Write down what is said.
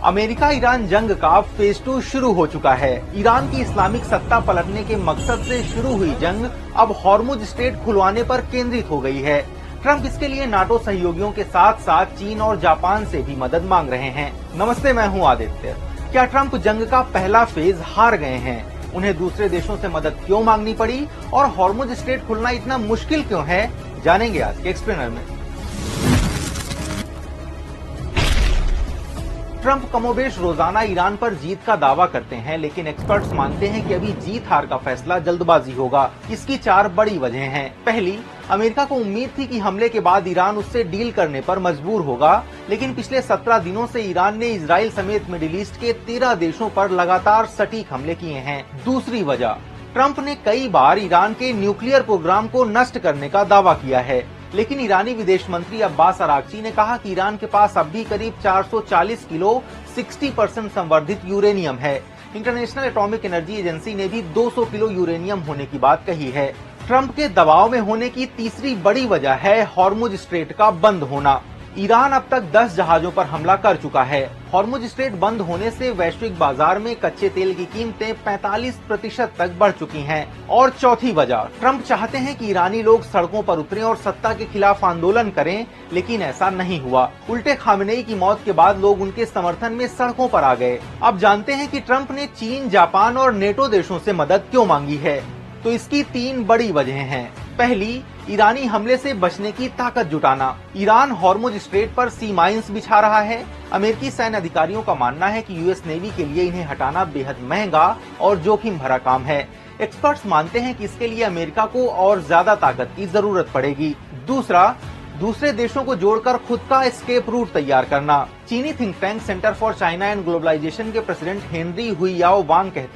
America Iran जंग का phase 2 शुरू हो चुका है। ईरान की इस्लामिक सत्ता पलटने के मकसद से शुरू हुई जंग अब हॉर्मुज स्ट्रेट खुलवाने पर केंद्रित हो गई है। ट्रंप इसके लिए नाटो सहयोगियों के साथ साथ चीन और जापान से भी मदद मांग रहे हैं। नमस्ते, मैं हूं आदित्य। क्या ट्रंप जंग का पहला फेज हार गए हैं? उन्हें दूसरे देशों से मदद क्यों मांगनी पड़ी और हॉर्मुज स्ट्रेट खुलना इतना मुश्किल क्यों है, जानेंगे आज के एक्सप्लेनर में। ट्रंप कमोबेश रोजाना ईरान पर जीत का दावा करते हैं, लेकिन एक्सपर्ट्स मानते हैं कि अभी जीत हार का फैसला जल्दबाजी होगा। इसकी 4 बड़ी वजह हैं। पहली, अमेरिका को उम्मीद थी कि हमले के बाद ईरान उससे डील करने पर मजबूर होगा, लेकिन पिछले 17 दिनों से ईरान ने इजराइल समेत मिडिल ईस्ट के 13 देशों पर लगातार सटीक हमले किए हैं। दूसरी वजह, ट्रंप ने कई बार ईरान के न्यूक्लियर प्रोग्राम को नष्ट करने का दावा किया है, लेकिन ईरानी विदेश मंत्री अब्बास अरागची ने कहा कि ईरान के पास अब भी करीब 440 किलो 60% संवर्धित यूरेनियम है। इंटरनेशनल एटॉमिक एनर्जी एजेंसी ने भी 200 किलो यूरेनियम होने की बात कही है। ट्रंप के दबाव में होने की तीसरी बड़ी वजह है हॉर्मुज स्ट्रेट का बंद होना। ईरान अब तक 10 जहाजों पर हमला कर चुका है। हॉर्मुज स्ट्रेट बंद होने से वैश्विक बाजार में कच्चे तेल की कीमतें 45% तक बढ़ चुकी हैं। और चौथी वजह, ट्रंप चाहते हैं कि ईरानी लोग सड़कों पर उतरें और सत्ता के खिलाफ आंदोलन करें, लेकिन ऐसा नहीं हुआ। उल्टे खामेनेई की मौत के बाद लोग उनके समर्थन में सड़कों पर आ गए। अब जानते हैं कि ट्रंप ने चीन, जापान और नेटो देशों से मदद क्यों मांगी है। तो इसकी 3 बड़ी वजह हैं। पहली, ईरानी हमले से बचने की ताकत जुटाना। ईरान हॉर्मुज स्ट्रेट पर सी माइंस बिछा रहा है। अमेरिकी सैन्य अधिकारियों का मानना है कि यूएस नेवी के लिए इन्हें हटाना बेहद महंगा और जोखिम भरा काम है। एक्सपर्ट्स मानते हैं कि इसके लिए अमेरिका को और ज्यादा ताकत की जरूरत पड़ेगी। दूसरा, दूसरे देशों को जोड़कर खुद का एस्केप रूट तैयार करना। चीनी think tank centre for China and globalization के प्रेसिडेंट हेनरी हुइयाओ वांग कहते हैं